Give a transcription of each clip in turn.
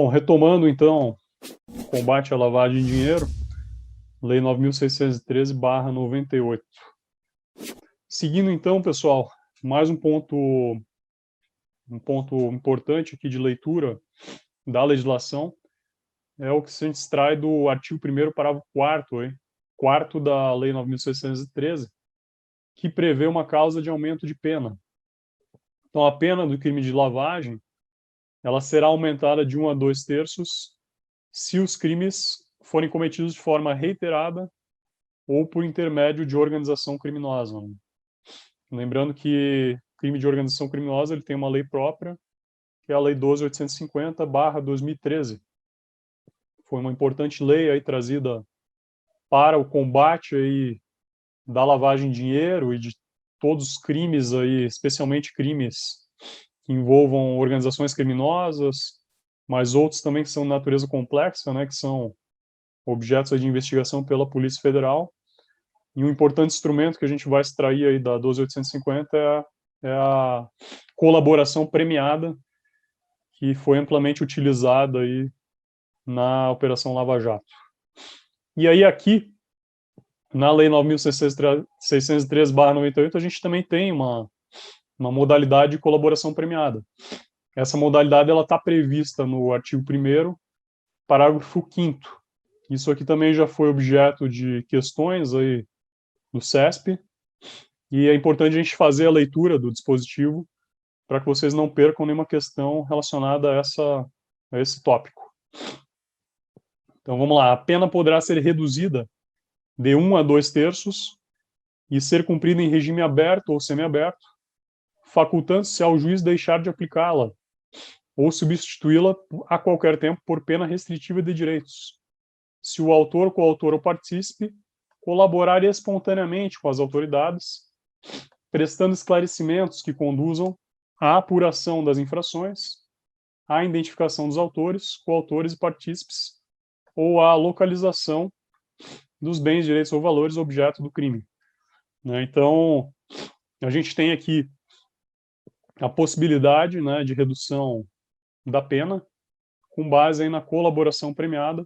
Bom, retomando então o combate à lavagem de dinheiro, Lei 9.613/98. Seguindo então, pessoal, mais um ponto importante aqui de leitura da legislação é o que se extrai do artigo 1º, parágrafo 4º da Lei 9.613, que prevê uma causa de aumento de pena. Então, a pena do crime de lavagem, ela será aumentada de 1 a 2/3 se os crimes forem cometidos de forma reiterada ou por intermédio de organização criminosa. Lembrando que crime de organização criminosa ele tem uma lei própria, que é a Lei 12.850/2013. Foi uma importante lei aí trazida para o combate aí da lavagem de dinheiro e de todos os crimes aí, especialmente crimes que envolvam organizações criminosas, mas outros também que são de natureza complexa, né, que são objetos de investigação pela Polícia Federal. E um importante instrumento que a gente vai extrair aí da 12.850 é a colaboração premiada, que foi amplamente utilizada aí na Operação Lava Jato. E aí aqui, na Lei 9.613/98, a gente também tem uma modalidade de colaboração premiada. Essa modalidade está prevista no artigo 1º, parágrafo 5º. Isso aqui também já foi objeto de questões aí no CESP, e é importante a gente fazer a leitura do dispositivo para que vocês não percam nenhuma questão relacionada a esse tópico. Então vamos lá, a pena poderá ser reduzida de 1 a 2/3 e ser cumprida em regime aberto ou semiaberto, facultando-se ao juiz deixar de aplicá-la ou substituí-la a qualquer tempo por pena restritiva de direitos, se o autor, coautor ou partícipe colaborar espontaneamente com as autoridades, prestando esclarecimentos que conduzam à apuração das infrações, à identificação dos autores, coautores e partícipes, ou à localização dos bens, direitos ou valores objeto do crime. Então, a gente tem aqui a possibilidade, né, de redução da pena com base aí na colaboração premiada,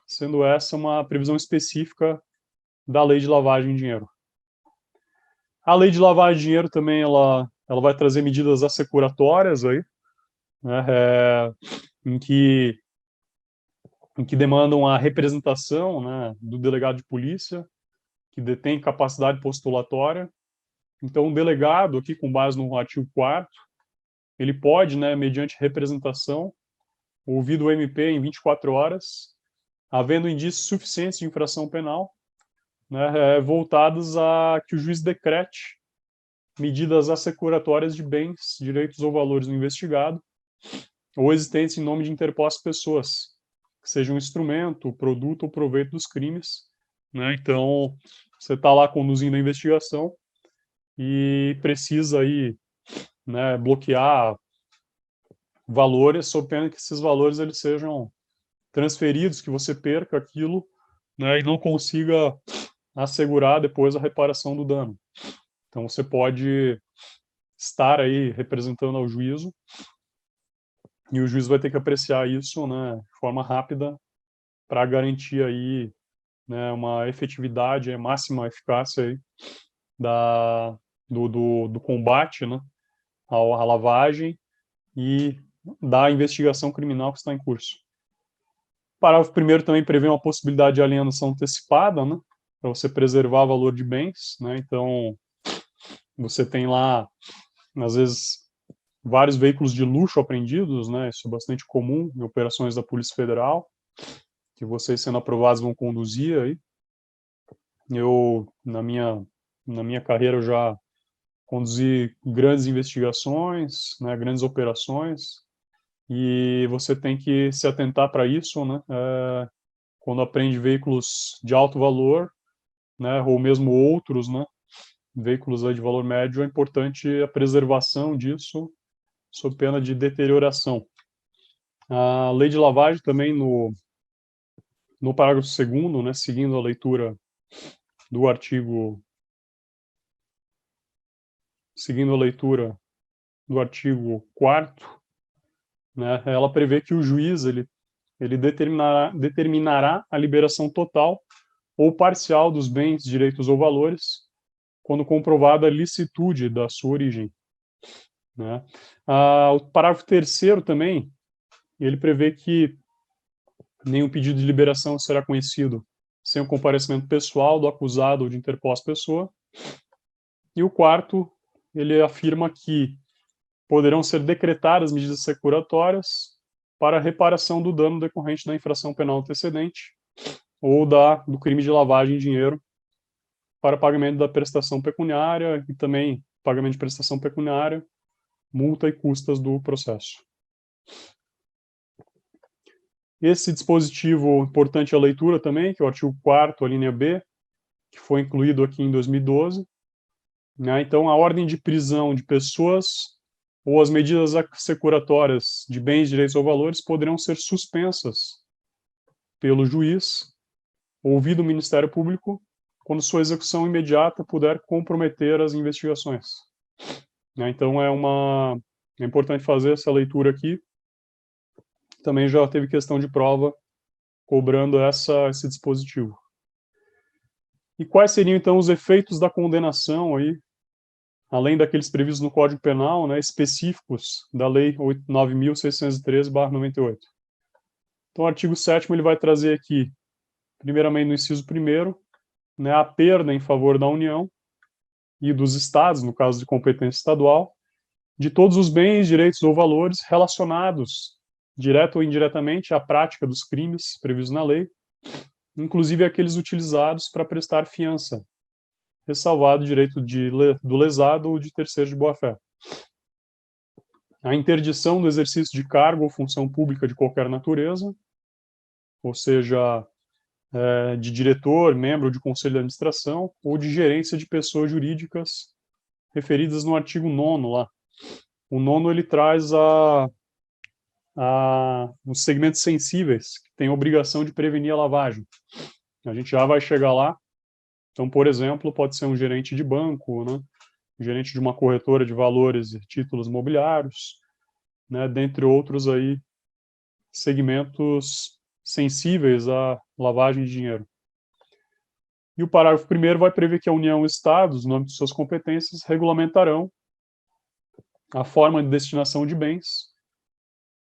sendo essa uma previsão específica da Lei de Lavagem de Dinheiro. A Lei de Lavagem de Dinheiro também ela vai trazer medidas assecuratórias aí, né, em que demandam a representação, né, do delegado de polícia, que detém capacidade postulatória. Então, o delegado, aqui com base no artigo 4º, ele pode, né, mediante representação, ouvir o MP em 24 horas, havendo indícios suficientes de infração penal, né, voltados a que o juiz decrete medidas assecuratórias de bens, direitos ou valores do investigado, ou existentes em nome de interpostas pessoas, que sejam instrumento, produto ou proveito dos crimes. Então, você está lá conduzindo a investigação e precisa aí, né, bloquear valores, sob pena que esses valores eles sejam transferidos, que você perca aquilo, né, e não consiga assegurar depois a reparação do dano. Então você pode estar aí representando ao juízo e o juiz vai ter que apreciar isso, né, de forma rápida para garantir aí, né, uma efetividade, máxima eficácia aí do combate, né, à lavagem e da investigação criminal que está em curso. O parágrafo 1º também prevê uma possibilidade de alienação antecipada, né, para você preservar o valor de bens, né, então você tem lá, às vezes, vários veículos de luxo apreendidos, né, isso é bastante comum em operações da Polícia Federal, que vocês sendo aprovados vão conduzir aí. Eu, na minha carreira, eu já conduzi grandes investigações, né, grandes operações, e você tem que se atentar para isso, né, quando apreende veículos de alto valor, né, ou mesmo outros, né, veículos aí de valor médio, é importante a preservação disso, sob pena de deterioração. A lei de lavagem também, no parágrafo 2º, né, seguindo a leitura do artigo, seguindo a leitura do artigo 4º, né? Ela prevê que o juiz ele determinará a liberação total ou parcial dos bens, direitos ou valores, quando comprovada a licitude da sua origem, né? O parágrafo 3º também, ele prevê que nenhum pedido de liberação será conhecido sem o comparecimento pessoal do acusado ou de interposta pessoa. E o 4º, ele afirma que poderão ser decretadas medidas securatórias para a reparação do dano decorrente da infração penal antecedente ou do crime de lavagem de dinheiro para pagamento da prestação pecuniária e também pagamento de prestação pecuniária, multa e custas do processo. Esse dispositivo importante a leitura também, que é o artigo 4º, a linha B, que foi incluído aqui em 2012. Né? Então, a ordem de prisão de pessoas ou as medidas securatórias de bens, direitos ou valores poderão ser suspensas pelo juiz, ouvido o Ministério Público, quando sua execução imediata puder comprometer as investigações. Né? Então, é importante fazer essa leitura aqui. Também já teve questão de prova cobrando esse dispositivo. E quais seriam, então, os efeitos da condenação aí, além daqueles previstos no Código Penal, né, específicos da Lei 9.613/98? Então, o artigo 7º ele vai trazer aqui, primeiramente no inciso 1º, né, a perda em favor da União e dos Estados, no caso de competência estadual, de todos os bens, direitos ou valores relacionados, direto ou indiretamente, à prática dos crimes previstos na lei, inclusive aqueles utilizados para prestar fiança, ressalvado o direito do lesado ou de terceiro de boa-fé. A interdição do exercício de cargo ou função pública de qualquer natureza, ou seja, de diretor, membro de conselho de administração ou de gerência de pessoas jurídicas referidas no artigo 9º lá. O 9º ele traz os segmentos sensíveis, que têm a obrigação de prevenir a lavagem. A gente já vai chegar lá. Então, por exemplo, pode ser um gerente de banco, né? Gerente de uma corretora de valores e títulos imobiliários, né? Dentre outros aí, segmentos sensíveis à lavagem de dinheiro. E o parágrafo 1º vai prever que a União e os Estados, no âmbito de suas competências, regulamentarão a forma de destinação de bens,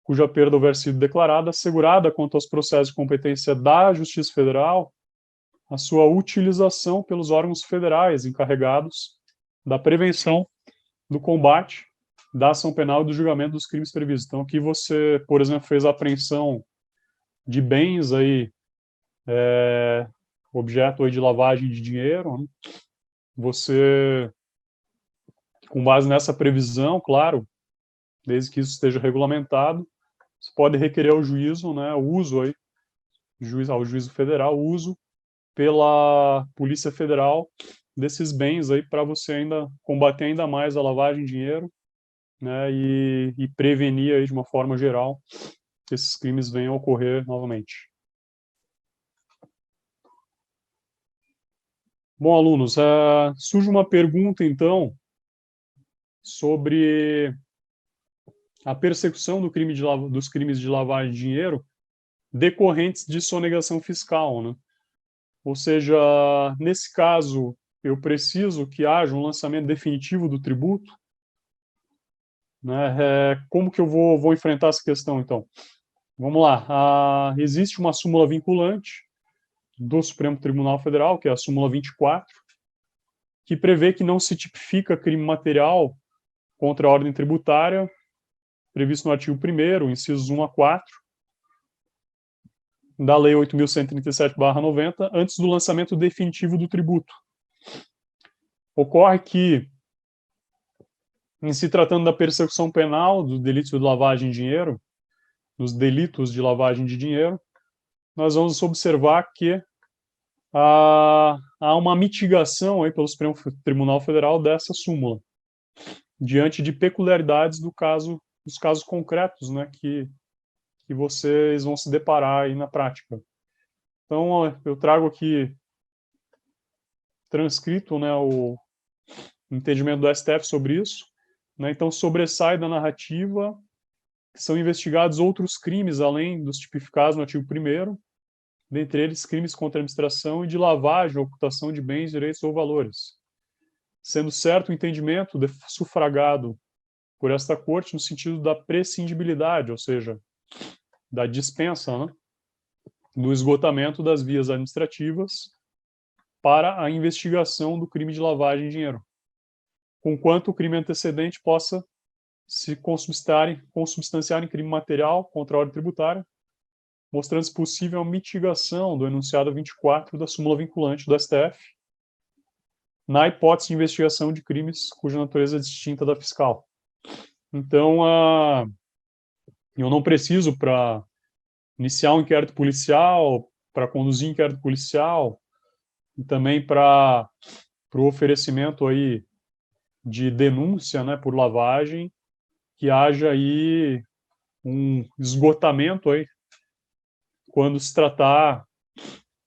cuja perda houver sido declarada, assegurada quanto aos processos de competência da Justiça Federal, a sua utilização pelos órgãos federais encarregados da prevenção, do combate, da ação penal e do julgamento dos crimes previstos. Então, aqui você, por exemplo, fez a apreensão de bens aí, objeto aí de lavagem de dinheiro, né? Você, com base nessa previsão, claro, desde que isso esteja regulamentado, você pode requerer ao juízo, né, o uso aí, ao juízo federal, o uso pela Polícia Federal desses bens aí para você ainda combater ainda mais a lavagem de dinheiro, né, e prevenir aí de uma forma geral que esses crimes venham a ocorrer novamente. Bom, alunos, surge uma pergunta então sobre a persecução dos crimes de lavagem de dinheiro decorrentes de sonegação fiscal, né? Ou seja, nesse caso, eu preciso que haja um lançamento definitivo do tributo, né? Como que eu vou enfrentar essa questão, então? Vamos lá. Existe uma súmula vinculante do Supremo Tribunal Federal, que é a súmula 24, que prevê que não se tipifica crime material contra a ordem tributária, previsto no artigo 1º, incisos 1 a 4, da Lei 8.137/90, antes do lançamento definitivo do tributo. Ocorre que, em se tratando da persecução penal dos delitos de lavagem de dinheiro, dos delitos de lavagem de dinheiro, nós vamos observar que há uma mitigação aí pelo Supremo Tribunal Federal dessa súmula, diante de peculiaridades dos casos concretos, né, que vocês vão se deparar aí na prática. Então, eu trago aqui transcrito, né, o entendimento do STF sobre isso, né? Então, sobressai da narrativa que são investigados outros crimes além dos tipificados no artigo 1º, dentre eles crimes contra a administração e de lavagem ou ocultação de bens, direitos ou valores, sendo certo o entendimento sufragado por esta Corte no sentido da prescindibilidade, ou seja, da dispensa, né, do esgotamento das vias administrativas para a investigação do crime de lavagem de dinheiro, conquanto o crime antecedente possa se consubstanciar em crime material contra a ordem tributária, mostrando-se possível a mitigação do enunciado 24 da súmula vinculante do STF, na hipótese de investigação de crimes cuja natureza é distinta da fiscal. Então, eu não preciso, para iniciar um inquérito policial, para conduzir inquérito policial, e também para o oferecimento aí de denúncia, né, por lavagem, que haja aí um esgotamento aí quando se tratar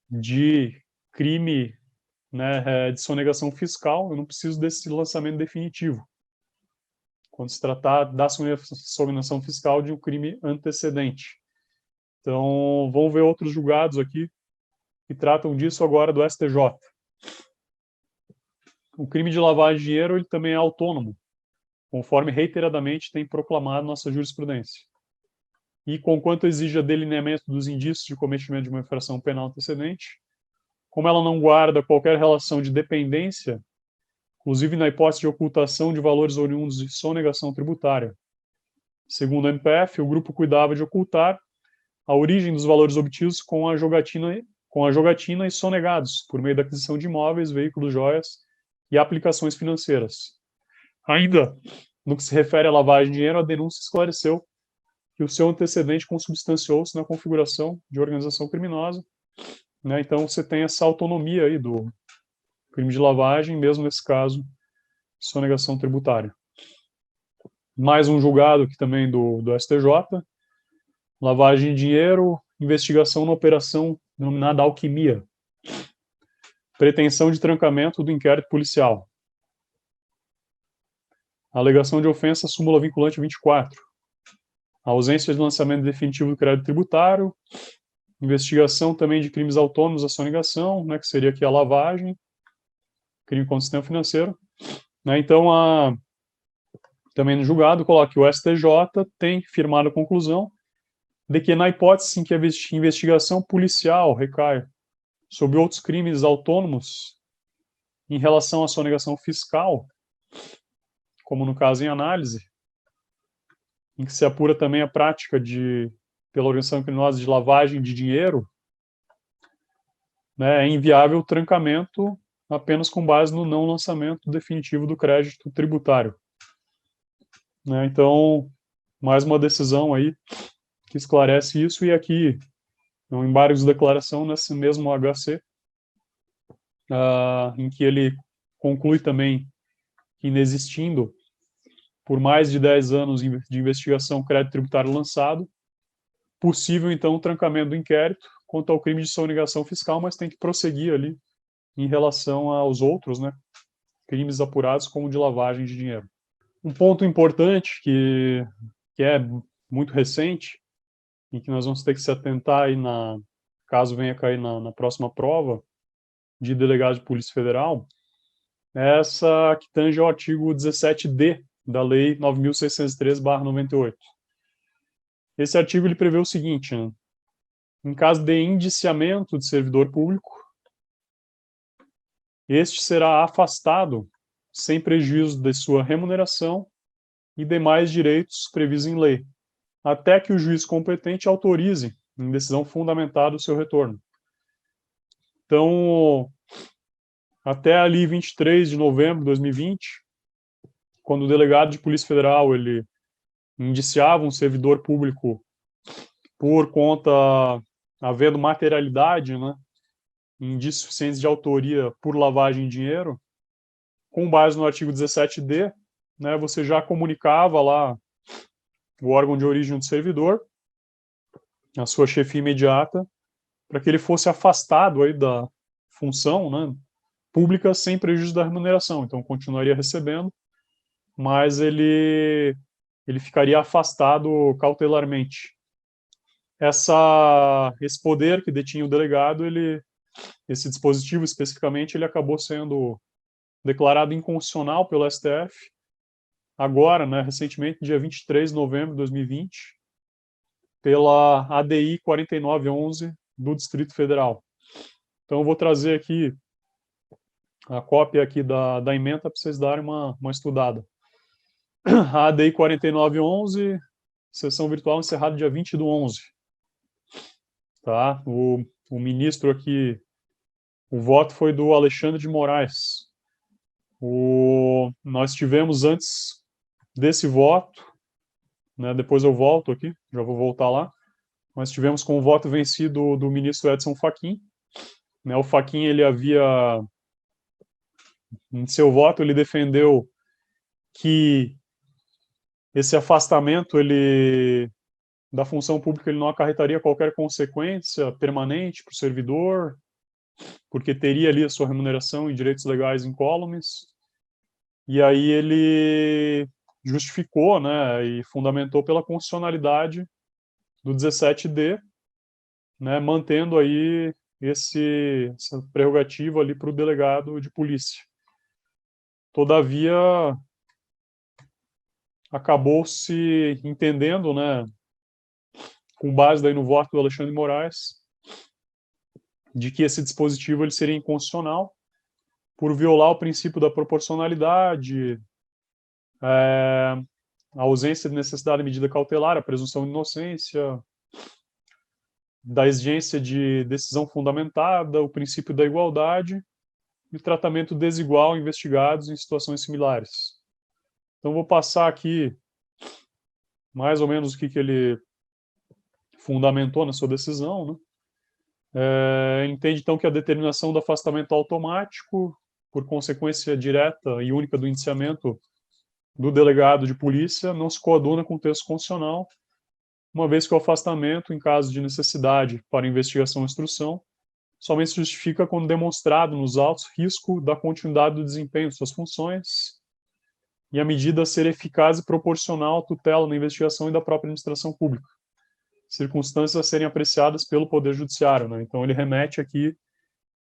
de crime, né, de sonegação fiscal. Eu não preciso desse lançamento definitivo quando se tratar da sonegação fiscal de um crime antecedente. Então, vamos ver outros julgados aqui que tratam disso agora do STJ. O crime de lavagem de dinheiro ele também é autônomo, conforme reiteradamente tem proclamado nossa jurisprudência. E, conquanto exija delineamento dos indícios de cometimento de uma infração penal antecedente, como ela não guarda qualquer relação de dependência, inclusive na hipótese de ocultação de valores oriundos de sonegação tributária. Segundo o MPF, o grupo cuidava de ocultar a origem dos valores obtidos com a jogatina e sonegados, por meio da aquisição de imóveis, veículos, joias e aplicações financeiras. Ainda, no que se refere à lavagem de dinheiro, a denúncia esclareceu que o seu antecedente consubstanciou-se na configuração de organização criminosa, né? Então, você tem essa autonomia aí do crime de lavagem, mesmo nesse caso, sonegação tributária. Mais um julgado aqui também do STJ, lavagem de dinheiro, investigação na operação denominada alquimia, pretensão de trancamento do inquérito policial, alegação de ofensa súmula vinculante 24, a ausência de lançamento definitivo do crédito tributário, investigação também de crimes autônomos à sonegação, né, que seria aqui a lavagem, crime contra o sistema financeiro, né? Então, também no julgado, coloca que o STJ tem firmado a conclusão de que, na hipótese em que a investigação policial recai sobre outros crimes autônomos em relação à sonegação fiscal, como no caso em análise, em que se apura também a prática pela organização criminosa de lavagem de dinheiro, né, é inviável o trancamento apenas com base no não lançamento definitivo do crédito tributário. Né, então, mais uma decisão aí que esclarece isso, e aqui, no embargo de declaração, nesse mesmo HC, em que ele conclui também que, inexistindo por mais de 10 anos de investigação crédito tributário lançado, possível, então, o trancamento do inquérito quanto ao crime de sonegação fiscal, mas tem que prosseguir ali em relação aos outros, né, crimes apurados como de lavagem de dinheiro. Um ponto importante que é muito recente e que nós vamos ter que se atentar aí caso venha cair na próxima prova de delegado de Polícia Federal, é essa que tange ao artigo 17D da Lei 9.603/98. Esse artigo ele prevê o seguinte, né? Em caso de indiciamento de servidor público, este será afastado sem prejuízo de sua remuneração e demais direitos previstos em lei, até que o juiz competente autorize, em decisão fundamentada, o seu retorno. Então, até ali 23 de novembro de 2020, quando o delegado de Polícia Federal ele indiciava um servidor público por conta havendo materialidade, né, indícios suficientes de autoria por lavagem de dinheiro, com base no artigo 17D, né, você já comunicava lá o órgão de origem do servidor, a sua chefia imediata, para que ele fosse afastado aí da função, né, pública sem prejuízo da remuneração. Então, continuaria recebendo, mas ele ele ficaria afastado cautelarmente. Esse poder que detinha o delegado, esse dispositivo especificamente, ele acabou sendo declarado inconstitucional pelo STF, agora, né, recentemente, dia 23 de novembro de 2020, pela ADI 4911 do Distrito Federal. Então, eu vou trazer aqui a cópia aqui da ementa para vocês darem uma estudada. A ADI 4911, sessão virtual encerrada dia 20/11. Tá? O ministro aqui, o voto foi do Alexandre de Moraes. Nós tivemos antes desse voto, né, depois eu volto aqui, já vou voltar lá, nós tivemos com o voto vencido do ministro Edson Fachin. Né, o Fachin, ele havia, em seu voto, ele defendeu que esse afastamento da função pública ele não acarretaria qualquer consequência permanente para o servidor, porque teria ali a sua remuneração e direitos legais incólumes. E aí ele justificou, né, e fundamentou pela constitucionalidade do 17D, né, mantendo aí essa prerrogativa ali para o delegado de polícia. Todavia, acabou se entendendo, né, com base daí no voto do Alexandre de Moraes, de que esse dispositivo ele seria inconstitucional por violar o princípio da proporcionalidade, a ausência de necessidade de medida cautelar, a presunção de inocência, da exigência de decisão fundamentada, o princípio da igualdade e o tratamento desigual a investigados em situações similares. Então, vou passar aqui mais ou menos o que ele fundamentou na sua decisão, né? Entende, então, que a determinação do afastamento automático, por consequência direta e única do indiciamento do delegado de polícia, não se coaduna com o texto constitucional, uma vez que o afastamento, em caso de necessidade para investigação e instrução, somente se justifica quando demonstrado nos autos risco da continuidade do desempenho de suas funções e a medida ser eficaz e proporcional à tutela na investigação e da própria administração pública, circunstâncias a serem apreciadas pelo Poder Judiciário, né? Então, ele remete aqui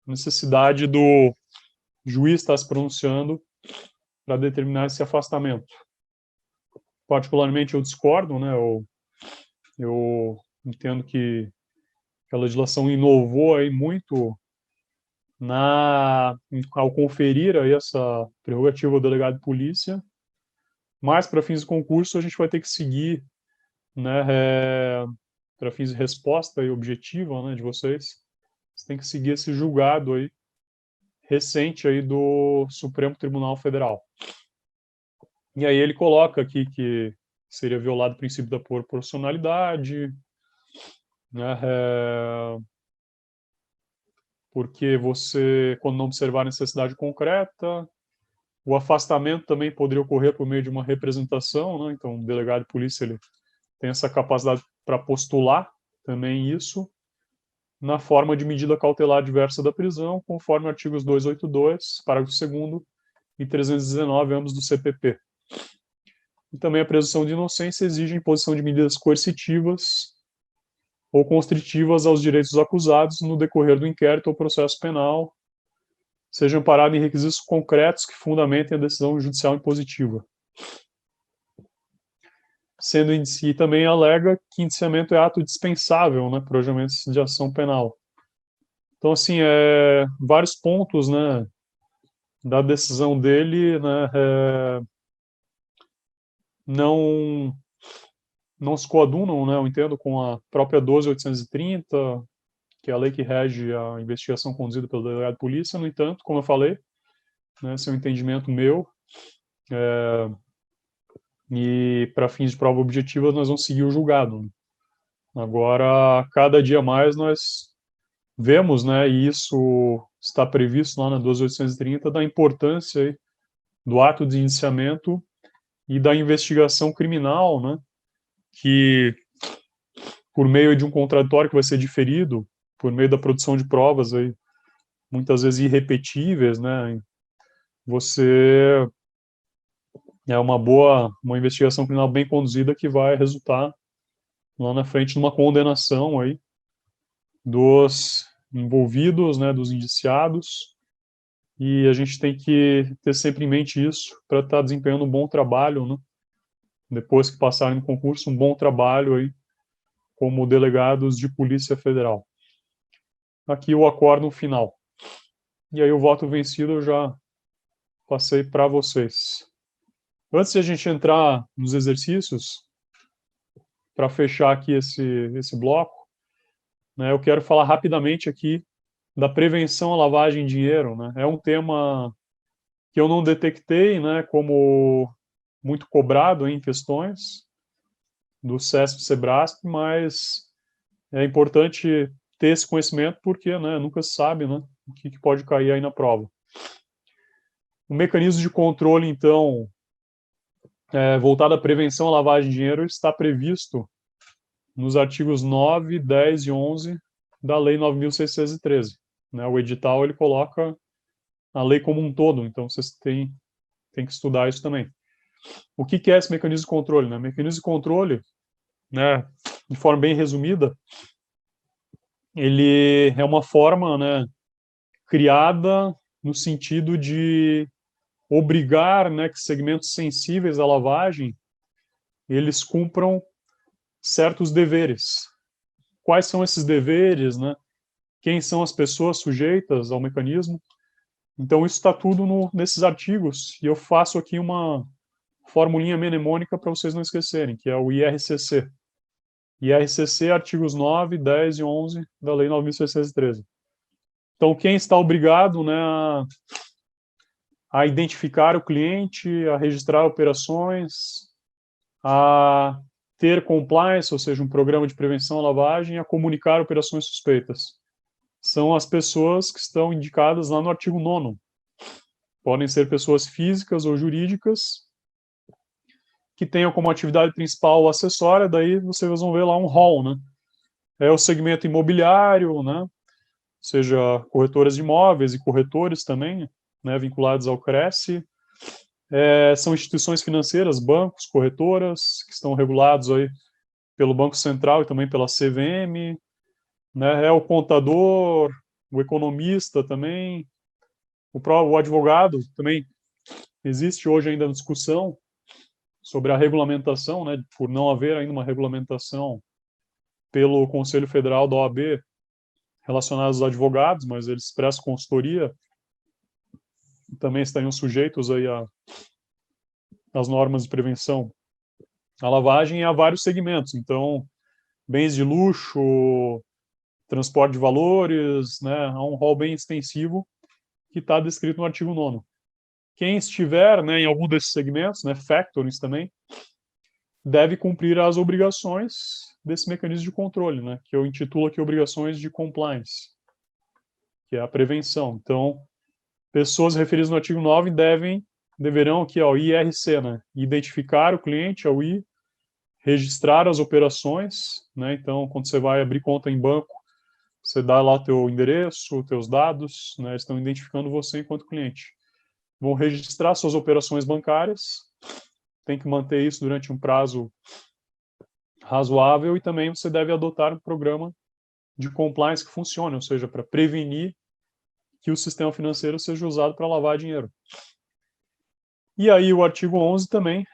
à necessidade do juiz estar se pronunciando para determinar esse afastamento. Particularmente, eu discordo, né? Eu entendo que a legislação inovou aí muito ao conferir aí essa prerrogativa ao delegado de polícia, mas para fins de concurso a gente vai ter que seguir, né, para fins de resposta e objetiva, né, de vocês tem que seguir esse julgado aí recente aí do Supremo Tribunal Federal. E aí ele coloca aqui que seria violado o princípio da proporcionalidade, né, porque você, quando não observar a necessidade concreta, o afastamento também poderia ocorrer por meio de uma representação, né? Então, o delegado de polícia ele tem essa capacidade para postular também isso, na forma de medida cautelar diversa da prisão, conforme artigos 282, parágrafo 2º e 319, ambos do CPP. E também a presunção de inocência exige a imposição de medidas coercitivas ou constritivas aos direitos dos acusados no decorrer do inquérito ou processo penal, seja amparado em requisitos concretos que fundamentem a decisão judicial impositiva. Sendo em si também alega que indiciamento é ato dispensável, né, para o julgamento de ação penal. Então, assim, vários pontos, né, da decisão dele, né, não se coadunam, né, eu entendo, com a própria 12.830, que é a lei que rege a investigação conduzida pelo delegado de polícia. No entanto, como eu falei, né, esse é um entendimento meu, e para fins de prova objetiva nós vamos seguir o julgado. Agora, cada dia mais nós vemos, né, e isso está previsto lá na 12.830, da importância aí do ato de indiciamento e da investigação criminal, né, que por meio de um contraditório que vai ser diferido, por meio da produção de provas aí, muitas vezes irrepetíveis, né, você é uma investigação criminal bem conduzida que vai resultar lá na frente numa condenação aí dos envolvidos, né, dos indiciados, e a gente tem que ter sempre em mente isso para estar desempenhando um bom trabalho, né, depois que passarem no concurso, um bom trabalho aí como delegados de Polícia Federal. Aqui o acórdão final. E aí o voto vencido eu já passei para vocês. Antes de a gente entrar nos exercícios, para fechar aqui esse bloco, né, eu quero falar rapidamente aqui da prevenção à lavagem de dinheiro. Né? É um tema que eu não detectei, né, como muito cobrado em questões do SESP e Sebrasp, mas é importante ter esse conhecimento porque, né, nunca se sabe, né, o que pode cair aí na prova. O mecanismo de controle, então, voltado à prevenção à lavagem de dinheiro, está previsto nos artigos 9, 10 e 11 da Lei 9.613. Né? O edital ele coloca a lei como um todo, então vocês têm que estudar isso também. O que é esse mecanismo de controle? Né? O mecanismo de controle, né, de forma bem resumida, ele é uma forma, né, criada no sentido de obrigar, né, que segmentos sensíveis à lavagem eles cumpram certos deveres. Quais são esses deveres, né? Quem são as pessoas sujeitas ao mecanismo? Então isso está tudo nesses artigos e eu faço aqui uma formulinha mnemônica para vocês não esquecerem, que é o IRCC. IRCC, artigos 9, 10 e 11 da Lei 9.613. Então, quem está obrigado, né, a identificar o cliente, a registrar operações, a ter compliance, ou seja, um programa de prevenção à lavagem, a comunicar operações suspeitas. São as pessoas que estão indicadas lá no artigo 9º. Podem ser pessoas físicas ou jurídicas que tenham como atividade principal ou acessória, daí vocês vão ver lá um rol, né? É o segmento imobiliário, né? Ou seja, corretoras de imóveis e corretores também, né, vinculados ao Cresce. São instituições financeiras, bancos, corretoras, que estão regulados aí pelo Banco Central e também pela CVM, né? É o contador, o economista também, o advogado também. Existe hoje ainda discussão sobre a regulamentação, né, por não haver ainda uma regulamentação pelo Conselho Federal da OAB relacionada aos advogados, mas eles prestam consultoria, também estariam sujeitos aí às normas de prevenção à lavagem e a vários segmentos. Então, bens de luxo, transporte de valores, né, há um rol bem extensivo que está descrito no artigo 9º. Quem estiver, né, em algum desses segmentos, né, factorings também, deve cumprir as obrigações desse mecanismo de controle, né, que eu intitulo aqui obrigações de compliance, que é a prevenção. Então, pessoas referidas no artigo 9 deverão aqui, ó, IRC, né, identificar o cliente, ao I, registrar as operações, né, então, quando você vai abrir conta em banco, você dá lá o teu endereço, teus dados, né, estão identificando você enquanto cliente. Vão registrar suas operações bancárias, tem que manter isso durante um prazo razoável e também você deve adotar um programa de compliance que funcione, ou seja, para prevenir que o sistema financeiro seja usado para lavar dinheiro. E aí o artigo 11 também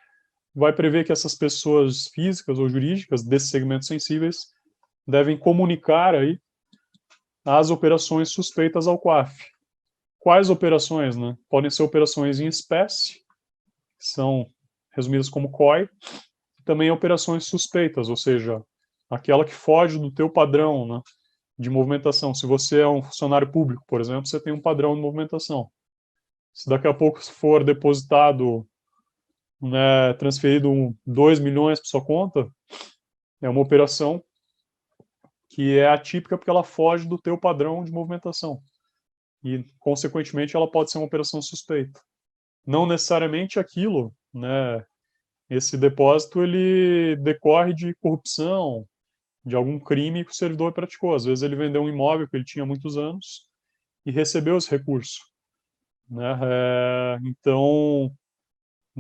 vai prever que essas pessoas físicas ou jurídicas desses segmentos sensíveis devem comunicar aí as operações suspeitas ao COAF. Quais operações, né? Podem ser operações em espécie, que são resumidas como COI, e também operações suspeitas, ou seja, aquela que foge do teu padrão, né, de movimentação. Se você é um funcionário público, por exemplo, você tem um padrão de movimentação. Se daqui a pouco for depositado, né, transferido 2 milhões para sua conta, é uma operação que é atípica porque ela foge do teu padrão de movimentação. E, consequentemente, ela pode ser uma operação suspeita. Não necessariamente aquilo, né, esse depósito ele decorre de corrupção, de algum crime que o servidor praticou. Às vezes ele vendeu um imóvel que ele tinha há muitos anos e recebeu esse recurso, né? Então,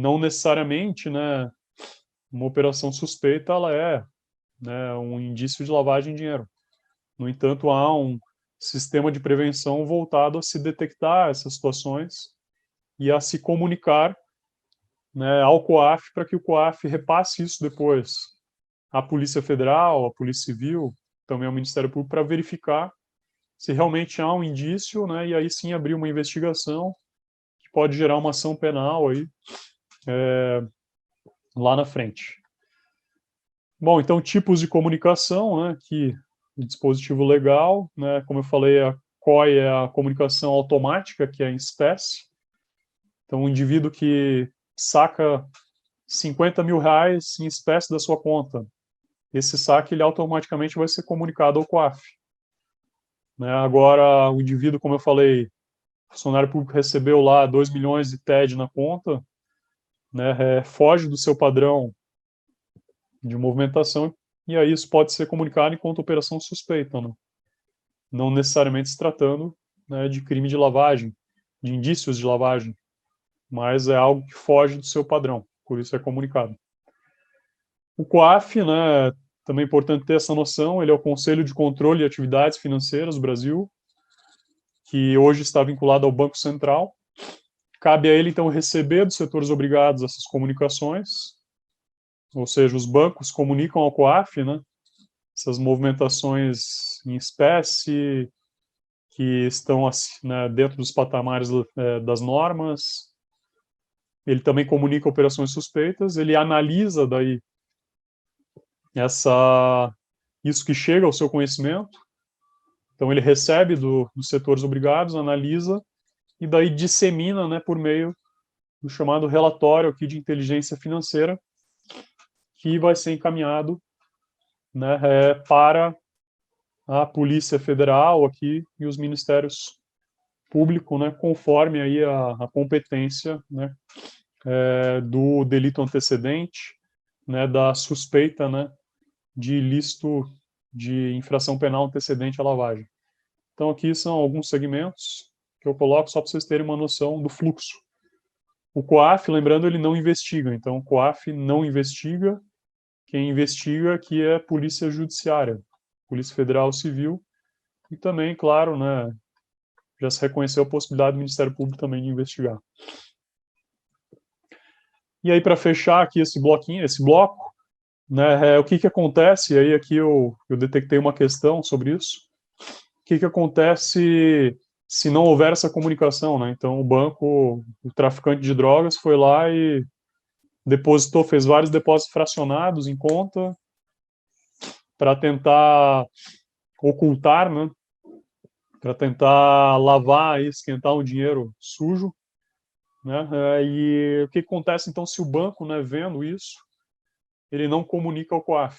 não necessariamente, né, uma operação suspeita ela é, né, um indício de lavagem de dinheiro. No entanto, há um sistema de prevenção voltado a se detectar essas situações e a se comunicar, né, ao COAF para que o COAF repasse isso depois à Polícia Federal, à Polícia Civil, também ao Ministério Público, para verificar se realmente há um indício, né, e aí sim abrir uma investigação que pode gerar uma ação penal aí, lá na frente. Bom, então tipos de comunicação, né, que o dispositivo legal, né, como eu falei, a COI é a comunicação automática, que é em espécie. Então, o indivíduo que saca 50 mil reais em espécie da sua conta, esse saque ele automaticamente vai ser comunicado ao COAF. Né? Agora, o indivíduo, como eu falei, o funcionário público recebeu lá 2 milhões de TED na conta, né, foge do seu padrão de movimentação, e aí isso pode ser comunicado enquanto operação suspeita, né? Não necessariamente se tratando, né, de crime de lavagem, de indícios de lavagem, mas é algo que foge do seu padrão, por isso é comunicado. O COAF, né, também é importante ter essa noção, ele é o Conselho de Controle de Atividades Financeiras do Brasil, que hoje está vinculado ao Banco Central. Cabe a ele, então, receber dos setores obrigados essas comunicações, ou seja, os bancos comunicam ao COAF, né, essas movimentações em espécie, que estão, né, dentro dos patamares das normas. Ele também comunica operações suspeitas, ele analisa daí isso que chega ao seu conhecimento. Então ele recebe dos setores obrigados, analisa e daí dissemina, né, por meio do chamado relatório aqui de inteligência financeira, que vai ser encaminhado, né, para a Polícia Federal aqui e os ministérios públicos, né, conforme aí a competência, né, do delito antecedente, né, da suspeita, né, de ilícito de infração penal antecedente à lavagem. Então aqui são alguns segmentos que eu coloco só para vocês terem uma noção do fluxo. O COAF, lembrando, ele não investiga, então o COAF não investiga, quem investiga aqui é a Polícia Judiciária, Polícia Federal Civil, e também, claro, né, já se reconheceu a possibilidade do Ministério Público também de investigar. E aí, para fechar aqui esse bloquinho, esse bloco, né, o que acontece, e aí aqui eu detectei uma questão sobre isso, o que acontece se não houver essa comunicação, né? Então, o banco, o traficante de drogas foi lá e depositou, fez vários depósitos fracionados em conta para tentar ocultar, né? Para tentar lavar e esquentar um dinheiro sujo, né? E o que acontece então se o banco, né, vendo isso, ele não comunica ao COAF?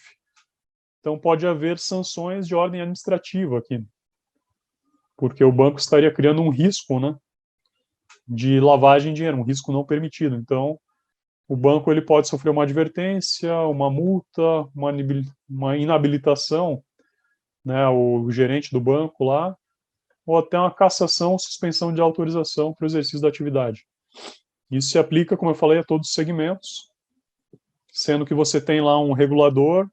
Então pode haver sanções de ordem administrativa aqui, porque o banco estaria criando um risco, né, de lavagem de dinheiro, um risco não permitido. Então o banco ele pode sofrer uma advertência, uma multa, uma inabilitação, né, o gerente do banco lá, ou até uma cassação ou suspensão de autorização para o exercício da atividade. Isso se aplica, como eu falei, a todos os segmentos, sendo que você tem lá um regulador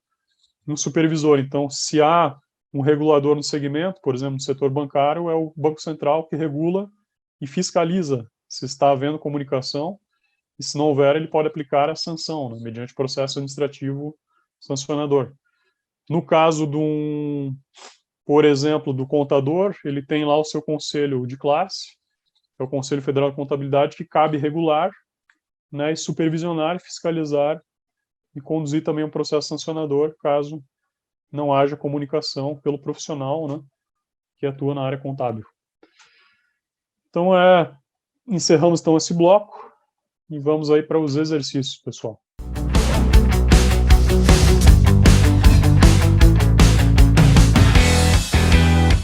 e um supervisor. Então, se há um regulador no segmento, por exemplo, no setor bancário, é o Banco Central que regula e fiscaliza se está havendo comunicação, e se não houver, ele pode aplicar a sanção, né, mediante processo administrativo sancionador. No caso por exemplo, do contador, ele tem lá o seu conselho de classe, que é o Conselho Federal de Contabilidade, que cabe regular, né, e supervisionar, fiscalizar e conduzir também um processo sancionador, caso não haja comunicação pelo profissional, né, que atua na área contábil. Então, encerramos então esse bloco e vamos aí para os exercícios, pessoal.